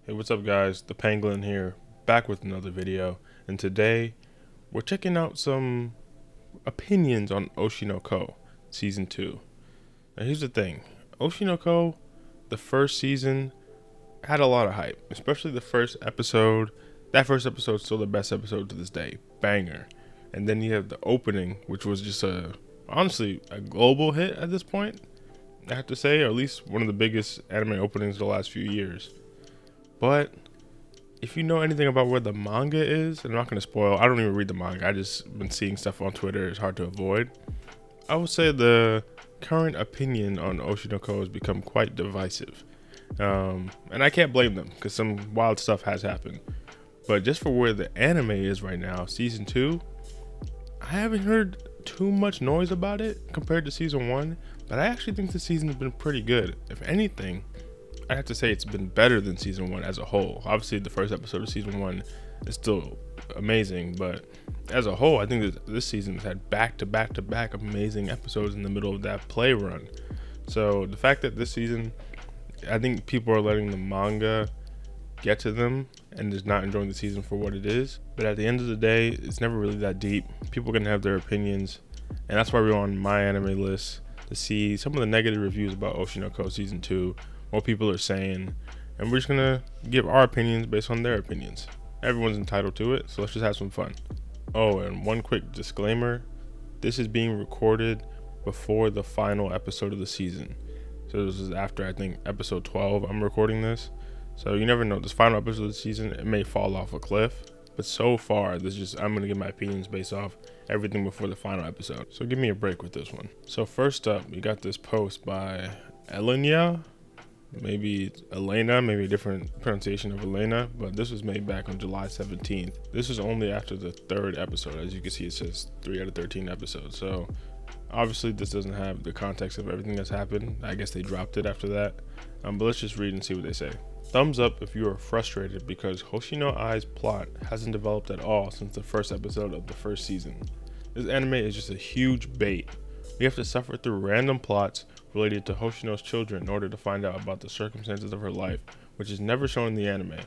Hey, what's up guys? The Pangolin here, back with another video, and today we're checking out some opinions on Oshinoko Season 2. Now here's the thing, Oshinoko, the first season, had a lot of hype, especially the first episode. That first episode's still the best episode to this day, banger. And then you have the opening, which was just honestly a global hit at this point, I have to say, or at least one of the biggest anime openings of the last few years. But if you know anything about where the manga is, and I'm not going to spoil, I don't even read the manga, I just been seeing stuff on Twitter, it's hard to avoid. I would say the current opinion on Oshinoko has become quite divisive. And I can't blame them, because some wild stuff has happened. But just for where the anime is right now, Season 2, I haven't heard too much noise about it compared to Season 1, but I actually think the season has been pretty good. If anything, I have to say it's been better than Season 1 as a whole. Obviously, the first episode of Season 1 is still amazing, but as a whole, I think that this season has had back-to-back amazing episodes in the middle of that play run. So the fact that this season, I think people are letting the manga get to them and just not enjoying the season for what it is. But at the end of the day, it's never really that deep. People can have their opinions, and that's why we're on my anime list to see some of the negative reviews about Oshinoko Season 2, what people are saying, and we're just gonna give our opinions based on their opinions. Everyone's entitled to it, so let's just have some fun. Oh, and one quick disclaimer, this is being recorded before the final episode of the season. So this is after, I think, episode 12 I'm recording this. So you never know, this final episode of the season, it may fall off a cliff. But so far, I'm going to give my opinions based off everything before the final episode. So give me a break with this one. So first up, we got this post by Elenia. Maybe it's Elena, maybe a different pronunciation of Elena. But this was made back on July 17th. This is only after the third episode. As you can see, it says 3 out of 13 episodes. So obviously, this doesn't have the context of everything that's happened. I guess they dropped it after that. But let's just read and see what they say. Thumbs up if you are frustrated because Hoshino Ai's plot hasn't developed at all since the first episode of the first season. This anime is just a huge bait. We have to suffer through random plots related to Hoshino's children in order to find out about the circumstances of her life, which is never shown in the anime.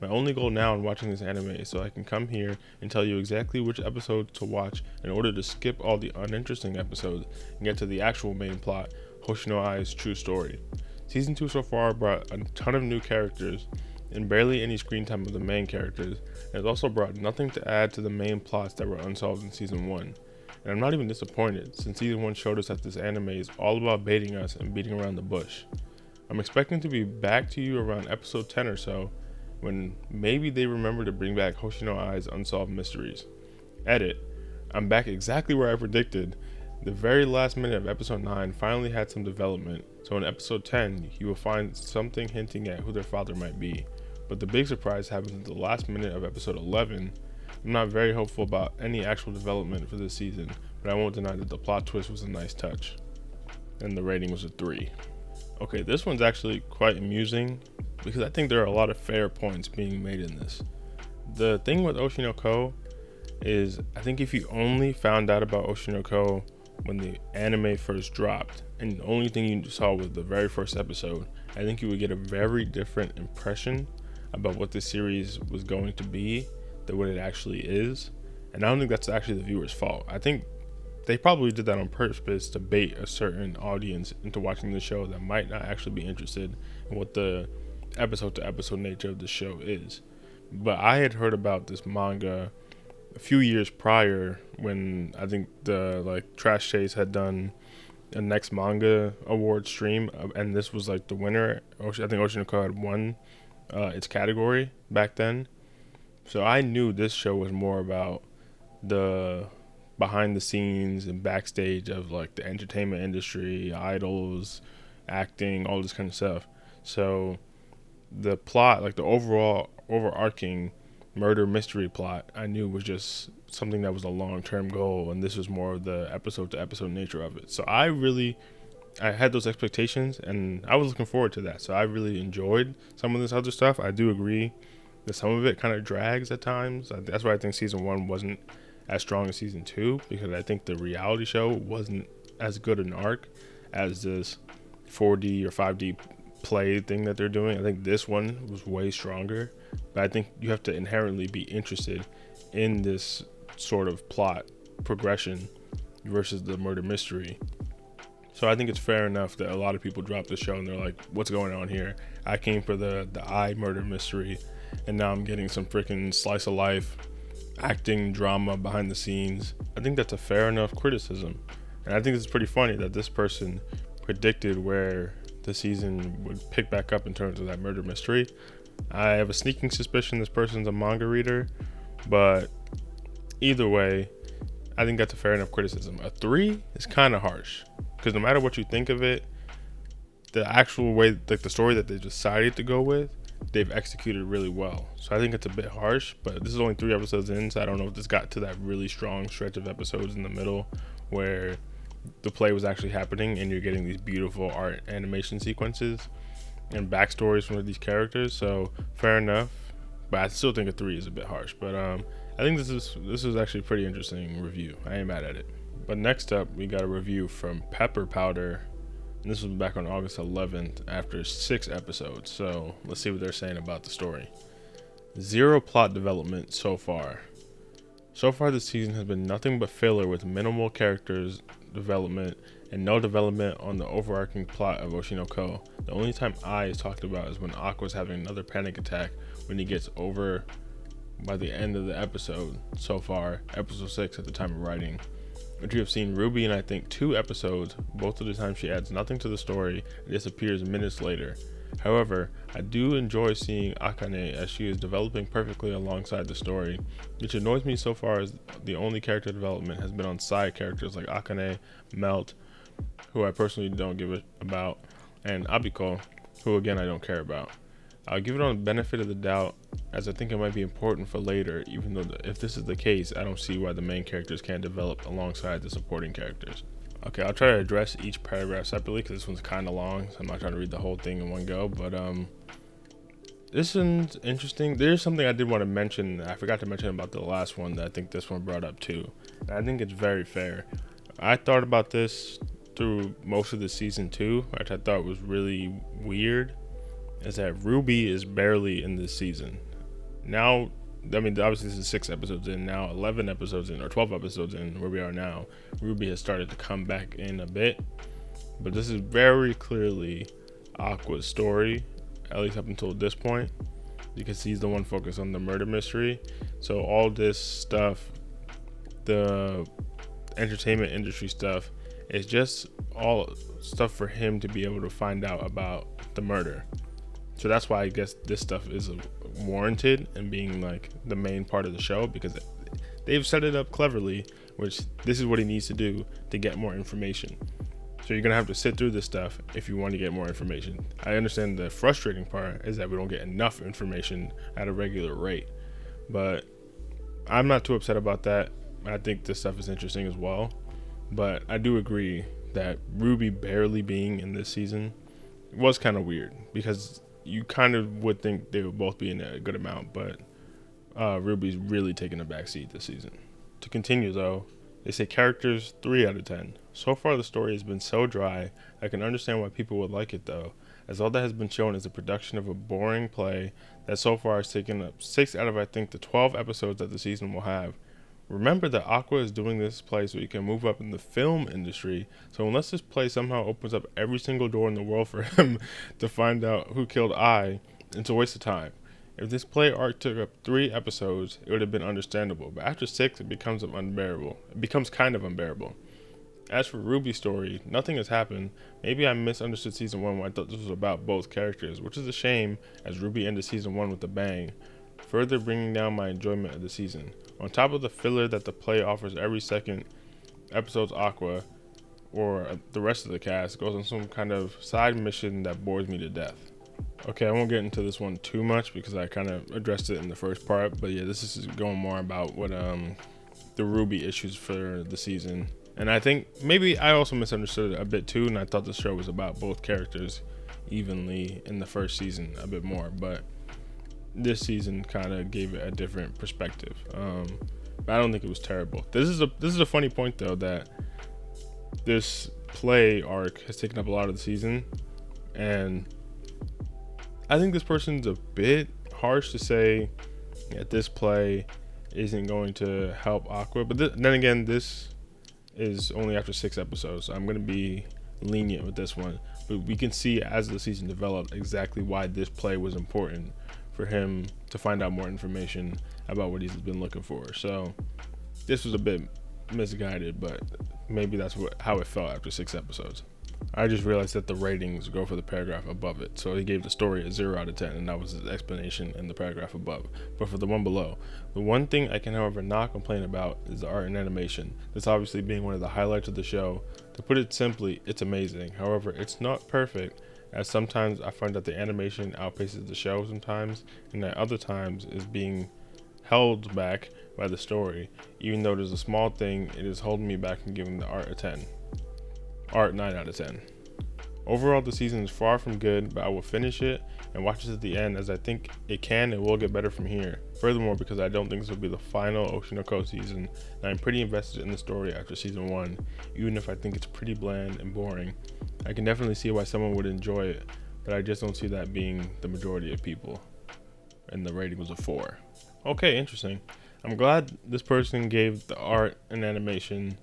My only goal now in watching this anime is so I can come here and tell you exactly which episodes to watch in order to skip all the uninteresting episodes and get to the actual main plot, Hoshino Ai's true story. Season 2 so far brought a ton of new characters and barely any screen time of the main characters, and it also brought nothing to add to the main plots that were unsolved in Season 1. And I'm not even disappointed, since Season 1 showed us that this anime is all about baiting us and beating around the bush. I'm expecting to be back to you around episode 10 or so, when maybe they remember to bring back Hoshino Ai's unsolved mysteries. Edit. I'm back exactly where I predicted. The very last minute of episode 9 finally had some development, so in episode 10 you will find something hinting at who their father might be. But the big surprise happens at the last minute of episode 11. I'm not very hopeful about any actual development for this season, but I won't deny that the plot twist was a nice touch. And the rating was a 3. Okay, this one's actually quite amusing, because I think there are a lot of fair points being made in this. The thing with Oshinoko is, I think if you only found out about Oshinoko when the anime first dropped, and the only thing you saw was the very first episode, I think you would get a very different impression about what this series was going to be than what it actually is. And I don't think that's actually the viewer's fault. I think they probably did that on purpose to bait a certain audience into watching the show that might not actually be interested in what the episode to episode nature of the show is. But I had heard about this manga a few years prior, when I think the Trash Chase had done a next manga award stream, and this was like the winner. I think Oshinoko had won its category back then. So I knew this show was more about the behind the scenes and backstage of like the entertainment industry, idols, acting, all this kind of stuff. So the plot, like the overarching murder mystery plot, I knew was just something that was a long-term goal, and this was more of the episode to episode nature of it. So I had those expectations, and I was looking forward to that. So I really enjoyed some of this other stuff. I do agree that some of it kind of drags at times. That's why I think Season 1 wasn't as strong as Season 2, because I think the reality show wasn't as good an arc as this 4D or 5D play thing that they're doing. I think this one was way stronger, but I think you have to inherently be interested in this sort of plot progression versus the murder mystery. So I think it's fair enough that a lot of people drop the show and they're like, what's going on here? I came for the eye murder mystery, and now I'm getting some freaking slice of life acting drama behind the scenes. I think that's a fair enough criticism. And I think it's pretty funny that this person predicted where the season would pick back up in terms of that murder mystery. I have a sneaking suspicion this person's a manga reader, but either way, I think that's a fair enough criticism. A 3 is kind of harsh, because no matter what you think of it, the actual way, like the story that they decided to go with, they've executed really well. So I think it's a bit harsh, but this is only 3 episodes in, so I don't know if this got to that really strong stretch of episodes in the middle where the play was actually happening and you're getting these beautiful art animation sequences and backstories from these characters. So fair enough, but I still think a 3 is a bit harsh. But I think this is actually a pretty interesting review. I ain't mad at it. But next up, we got a review from Pepper Powder. And this was back on August 11th after 6 episodes. So let's see what they're saying about the story. 0 plot development so far. So far this season has been nothing but filler with minimal characters development and no development on the overarching plot of Oshinoko. The only time I is talked about is when Aqua's having another panic attack when he gets over by the end of the episode so far, episode 6 at the time of writing. Which we have seen Ruby in I think 2 episodes, both of the time she adds nothing to the story and disappears minutes later. However, I do enjoy seeing Akane as she is developing perfectly alongside the story, which annoys me so far as the only character development has been on side characters like Akane, Melt, who I personally don't give a about, and Abiko, who again I don't care about. I'll give it on the benefit of the doubt, as I think it might be important for later, even though if this is the case, I don't see why the main characters can't develop alongside the supporting characters. Okay, I'll try to address each paragraph separately because this one's kind of long, so I'm not trying to read the whole thing in one go, but this one's interesting. There's something I did want to mention, I forgot to mention about the last one that I think this one brought up too. And I think it's very fair. I thought about this through most of the season 2, which I thought was really weird, is that Ruby is barely in this season. Now, I mean, obviously this is 6 episodes in, now 11 episodes in, or 12 episodes in, where we are now, Ruby has started to come back in a bit. But this is very clearly Aqua's story, at least up until this point, because he's the one focused on the murder mystery. So all this stuff, the entertainment industry stuff, is just all stuff for him to be able to find out about the murder. So that's why I guess this stuff is warranted and being like the main part of the show, because they've set it up cleverly, which this is what he needs to do to get more information. So you're gonna have to sit through this stuff if you want to get more information. I understand the frustrating part is that we don't get enough information at a regular rate, but I'm not too upset about that. I think this stuff is interesting as well, but I do agree that Ruby barely being in this season was kind of weird, because you kind of would think they would both be in a good amount, but Ruby's really taking a back seat this season. To continue though, they say characters 3 out of 10. So far the story has been so dry, I can understand why people would like it though, as all that has been shown is the production of a boring play that so far has taken up 6 out of I think the 12 episodes that the season will have. Remember that Aqua is doing this play so he can move up in the film industry, so unless this play somehow opens up every single door in the world for him to find out who killed I, it's a waste of time. If this play arc took up 3 episodes, it would have been understandable, but after 6 it becomes unbearable. It becomes kind of unbearable. As for Ruby's story, nothing has happened. Maybe I misunderstood season 1 when I thought this was about both characters, which is a shame as Ruby ended season 1 with a bang, further bringing down my enjoyment of the season. On top of the filler that the play offers every second episode's Aqua, or the rest of the cast, goes on some kind of side mission that bores me to death. Okay, I won't get into this one too much because I kind of addressed it in the first part, but yeah, this is going more about what the Ruby issues for the season. And I think maybe I also misunderstood it a bit too, and I thought the show was about both characters evenly in the first season a bit more, but this season kind of gave it a different perspective. But I don't think it was terrible. This is a funny point though, that this play arc has taken up a lot of the season, and I think this person's a bit harsh to say that this play isn't going to help Aqua, but then again, this is only after 6 episodes, so I'm going to be lenient with this one. But we can see as the season developed exactly why this play was important for him to find out more information about what he's been looking for. So this was a bit misguided, but maybe that's how it felt after 6 episodes. I just realized that the ratings go for the paragraph above it. So he gave the story a 0 out of 10, and that was his explanation in the paragraph above. But for the one below, the one thing I can, however, not complain about is the art and animation. This obviously being one of the highlights of the show. To put it simply, it's amazing. However, it's not perfect, as sometimes I find that the animation outpaces the show sometimes, and at other times is being held back by the story. Even though there's a small thing, it is holding me back from giving the art a 10. Art 9 out of 10. Overall, the season is far from good, but I will finish it and watch it to the end, as I think it can and will get better from here. Furthermore, because I don't think this will be the final Oshinoko season, and I'm pretty invested in the story after season 1, even if I think it's pretty bland and boring. I can definitely see why someone would enjoy it, but I just don't see that being the majority of people. And the rating was a 4. Okay, interesting. I'm glad this person gave the art and animation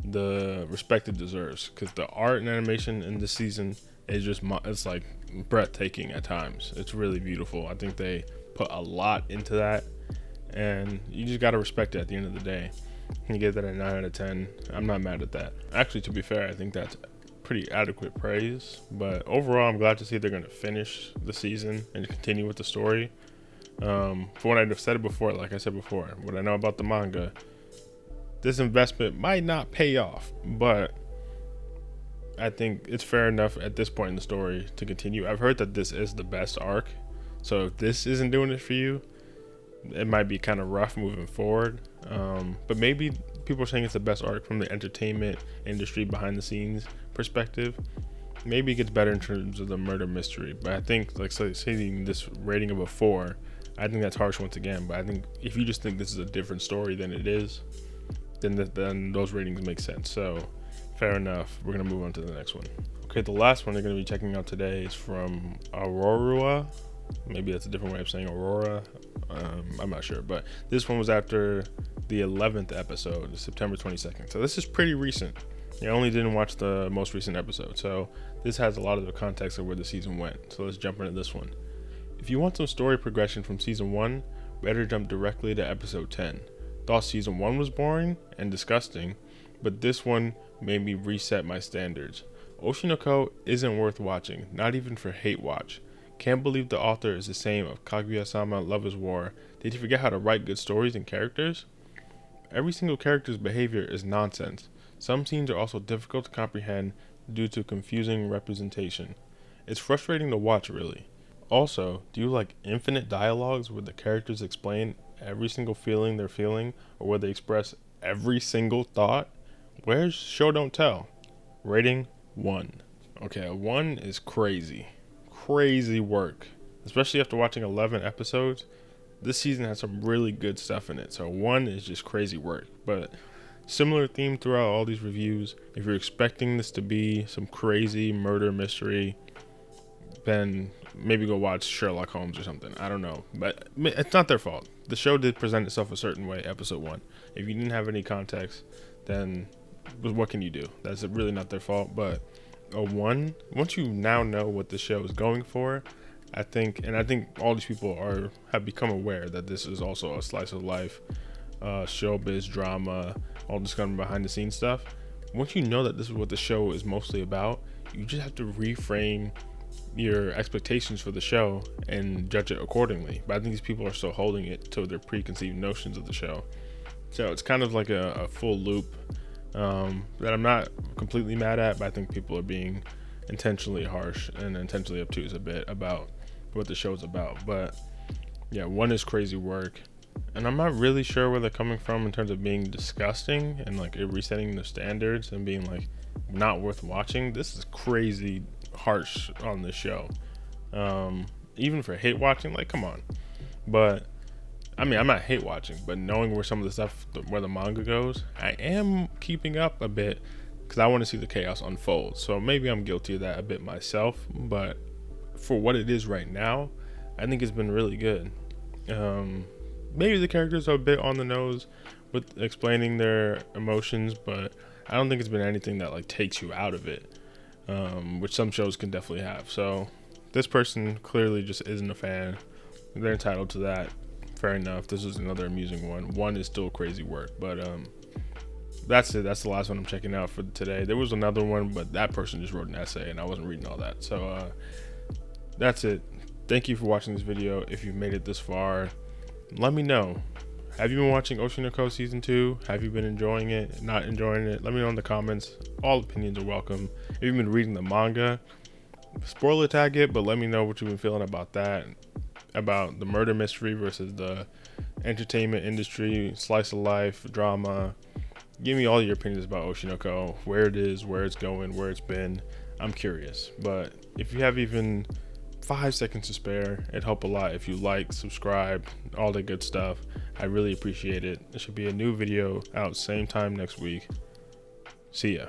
the respect it deserves, because the art and animation in this season is just it's like breathtaking at times. It's really beautiful. I think they put a lot into that, and you just gotta respect it at the end of the day. You get that a 9 out of 10. I'm not mad at that. Actually, to be fair, I think that's pretty adequate praise. But overall, I'm glad to see they're gonna finish the season and continue with the story. For what I've said before, like I said before, what I know about the manga, this investment might not pay off, but I think it's fair enough at this point in the story to continue. I've heard that this is the best arc, so if this isn't doing it for you, it might be kind of rough moving forward. But maybe people are saying it's the best arc from the entertainment industry behind the scenes perspective. Maybe it gets better in terms of the murder mystery, but I think, like, saying this rating of a 4, I think that's harsh once again. But I think if you just think this is a different story than it is, then those ratings make sense. So fair enough. We're gonna move on to the next one. Okay, the last one they're gonna be checking out today is from Aurora. Maybe that's a different way of saying Aurora. I'm not sure, but this one was after the 11th episode, September 22nd. So this is pretty recent. I only didn't watch the most recent episode, so this has a lot of the context of where the season went. So let's jump into this one. If you want some story progression from season 1, better jump directly to episode 10. Thought season 1 was boring and disgusting, but this one made me reset my standards. Oshinoko isn't worth watching, not even for hate watch. Can't believe the author is the same of Kaguya-sama Love is War. Did he forget how to write good stories and characters? Every single character's behavior is nonsense. Some scenes are also difficult to comprehend due to confusing representation. It's frustrating to watch, really. Also, do you like infinite dialogues where the characters explain every single feeling they're feeling, or where they express every single thought? Where's show don't tell? Rating 1. Okay, a 1 is crazy work, especially after watching 11 episodes. This season has some really good stuff in it, so 1 is just crazy work. But similar theme throughout all these reviews. If you're expecting this to be some crazy murder mystery, then maybe go watch Sherlock Holmes or something. I don't know, but it's not their fault. The show did present itself a certain way, episode 1. If you didn't have any context, then what can you do? That's really not their fault. But a 1, once you now know what the show is going for, I think all these people have become aware that this is also a slice of life, showbiz drama, all this kind of behind the scenes stuff. Once you know that this is what the show is mostly about, you just have to reframe your expectations for the show and judge it accordingly. But I think these people are still holding it to their preconceived notions of the show. So it's kind of like a full loop that I'm not completely mad at, but I think people are being intentionally harsh and intentionally obtuse a bit about what the show's about. But yeah, 1 is crazy work, and I'm not really sure where they're coming from in terms of being disgusting and like resetting the standards and being like not worth watching. This is crazy harsh on this show, even for hate watching. Like, come on. But I mean, I'm not hate watching, but knowing where some of the stuff, where the manga goes, I am keeping up a bit because I want to see the chaos unfold. So maybe I'm guilty of that a bit myself, but for what it is right now, I think it's been really good. Maybe the characters are a bit on the nose with explaining their emotions, but I don't think it's been anything that like takes you out of it, which some shows can definitely have. So this person clearly just isn't a fan. They're entitled to that. Fair enough. This is another amusing one. One is still crazy work, but that's it. That's the last one I'm checking out for today. There was another one, but that person just wrote an essay and I wasn't reading all that. So that's it. Thank you for watching this video. If you've made it this far, let me know. Have you been watching Oshinoko season 2? Have you been enjoying it? Not enjoying it? Let me know in the comments. All opinions are welcome. If you've been reading the manga, spoiler tag it, but let me know what you've been feeling about that. About the murder mystery versus the entertainment industry, slice of life, drama. Give me all your opinions about Oshinoko, where it is, where it's going, where it's been. I'm curious. But if you have even 5 seconds to spare, it'd help a lot if you like, subscribe, all the good stuff. I really appreciate it. There should be a new video out same time next week. See ya.